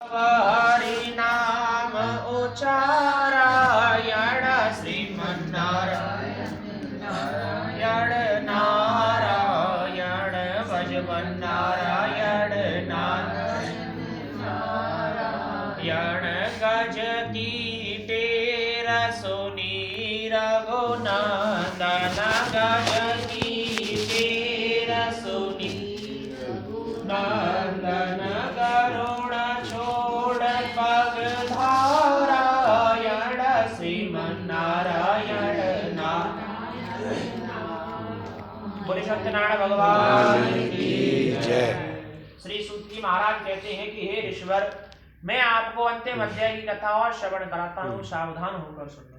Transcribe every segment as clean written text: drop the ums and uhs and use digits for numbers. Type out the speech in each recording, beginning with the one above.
हरि नाम उच्चारायण श्रीमन्नारायण नारायण नारायण भजवन नारायण नारायण गज की टेर सुनी रघुनंदन गज की टेर सुनी नंदन गरुण छोड़ पग धारायण श्रीमन्नारायण बोले सत्यनारायण भगवान की जय। श्री सूत जी महाराज कहते हैं कि हे ऋषिवर, मैं आपको अंतिम अध्याय की कथा और श्रवण कराता हूँ, सावधान होकर सुनना।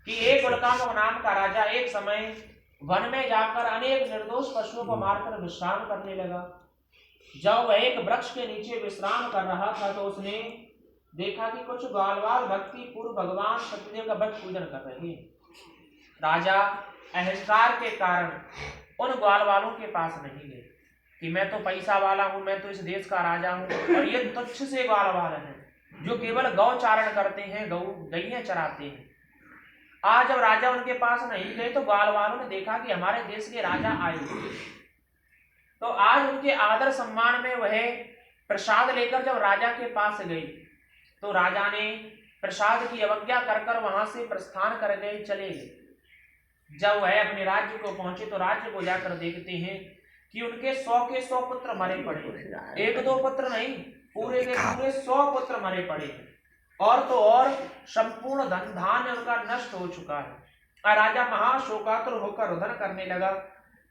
कि एक उल्कामुख नाम का राजा एक समय वन में जाकर अनेक निर्दोष पशुओं को मारकर विश्राम करने लगा। जब वह एक वृक्ष के नीचे विश्राम कर रहा था तो उसने देखा कि कुछ ग्वालवाल भक्ति पूर्व भगवान सत्यदेव का बट पूजन कर रहे हैं। राजा अहंकार के कारण उन ग्वालवालों के पास नहीं गए कि मैं तो पैसा वाला हूं, मैं तो इस देश का राजा हूं, और ये तुच्छ से ग्वालवाल हैं जो केवल गौचारण करते हैं, गैया चराते हैं। आज जब राजा उनके पास नहीं गए तो ग्वालवालों ने देखा कि हमारे देश के राजा आए हुए, तो आज उनके आदर सम्मान में वह प्रसाद लेकर जब राजा के पास गई तो राजा ने प्रसाद की अवज्ञा कर वहां से प्रस्थान कर गए, चले गए। जब वह अपने राज्य को पहुंचे तो राज्य को जाकर देखते हैं कि उनके 100 के 100 पुत्र मरे पड़े, एक दो पुत्र नहीं, पूरे के पूरे 100 पुत्र मरे पड़े, और तो और संपूर्ण धन धान्य उनका नष्ट हो चुका है। और राजा महाशोकातुर होकर रुदन करने लगा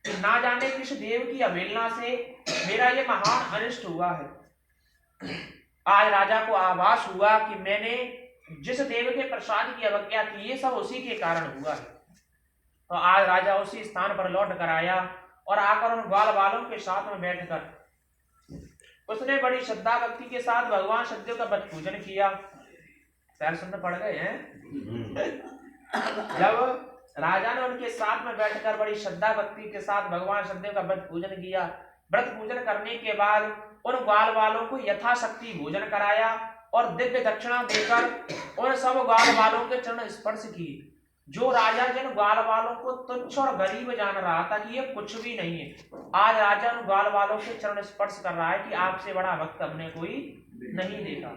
कि ना जाने किस देव की अवहेलना से मेरा ये महान अनिष्ट हुआ है। आज राजा को आभास हुआ कि मैंने जिस देव के प्रसाद की अवज्ञा की, ये सब उसी के कारण हुआ है। तो आज राजा उसी स्थान पर लौट कर आया और आकर उन ग्वाल वालों के साथ में बैठकर उसने बड़ी श्रद्धा भक्ति के साथ भगवान सत्यदेव का बट पूजन किया। पैर सुनने पड़ गए हैं। जब राजा ने उनके साथ में बैठकर बड़ी श्रद्धा भक्ति के साथ भगवान सत्यदेव का व्रत पूजन किया। व्रत पूजन करने के बाद उन ग्वाल वालों को यथाशक्ति भोजन कराया और दिव्य दक्षिणा देकर उन सब ग्वाल वालों के चरण स्पर्श किए। जो राजा जिन ग्वाल वालों को तुच्छ और गरीब जान रहा था कि ये कुछ भी नहीं है, आज राजा उन ग्वाल वालों के चरण स्पर्श कर रहा है कि आपसे बड़ा भक्त हमने कोई नहीं देखा।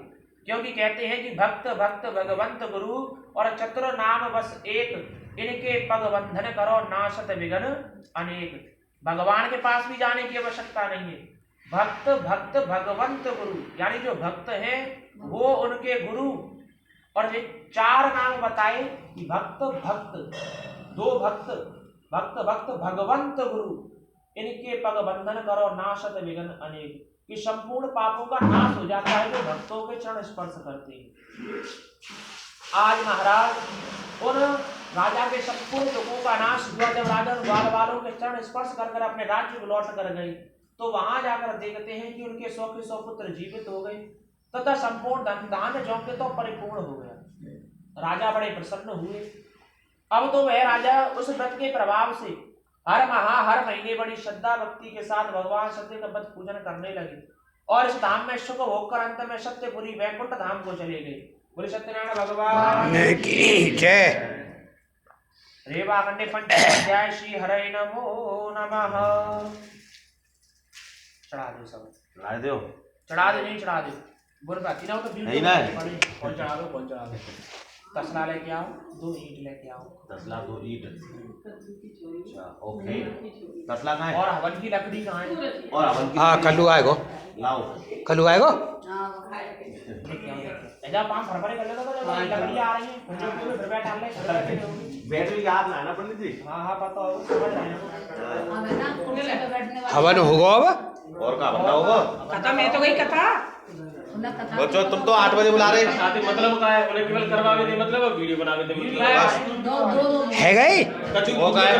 क्योंकि कहते हैं कि भक्त भक्त भगवंत गुरु और चतुर नाम बस एक, इनके पग बंधन करो नाशत विघ्न अनेक। भगवान के पास भी जाने की आवश्यकता नहीं है। भक्त भक्त भगवंत गुरु, यानी जो भक्त हैं वो उनके गुरु। और ये 4 नाम बताए कि भक्त भक्त, 2 भक्त, भक्त भक्त भगवंत गुरु, इनके पग बंधन करो नाशत विघ्न अनेक, कि संपूर्ण पापों का नाश हो जाता है जो भक्तों के चरण स्पर्श करते हैं। आज महाराज उन राजा के संपूर्ण दुखों का नाश हुआ जब राजा ग्वाल वालों के चरण स्पर्श कर अपने राज्य को लौट कर गए, तो वहां जाकर देखते हैं कि उनके 100 के 100 पुत्र जीवित हो गए तथा संपूर्ण धन धान्य जो तो परिपूर्ण हो गया। राजा बड़े प्रसन्न हुए। अब तो वह राजा उस व्रत के प्रभाव से हर महीने बड़ी श्रद्धा भक्ति के साथ भगवान सत्य का व्रत पूजन करने लगे और इस धाम में सुख होकर अंत में सत्यपुरी वैकुंठ धाम को चले गए। बोले सत्यनारायण भगवान की जय। रेवा खंडे पंचाध्याय श्री हरे नमो नमः। चढ़ा दो सब, चढ़ा दो, चढ़ा दे, नहीं चढ़ा दे, बुरबा तीनों तो नहीं ना, कौन चढ़ा दो, कौन चढ़ा दो। तसला लेके आओ, 2 ईंट लेके आओ। तसला 2 ईंट, अच्छा ओके। तसला कहाँ है? और हवन की लकड़ी कहाँ है? और हवन की हाँ कल्लू आएगो, लाओ, कल्लू आएगो। ऐसा पाम फरफरे कर लेता था जब लकड़ी आ रही है, मुझे पूरे भरवा डाल ले, बैटरी याद ना आना पंडित जी। हाँ पता हो, समझ रहे हैं। हवन होगा अब, और क्या बनता होगा? कथा में तो गई कथा। बच्चों तुम तो 8 बजे बुला रहे हैं। साथी मतलब का है, उन्हें केवल करवावे दे मतलब वीडियो बनावे दे मतलब है गई वो का है?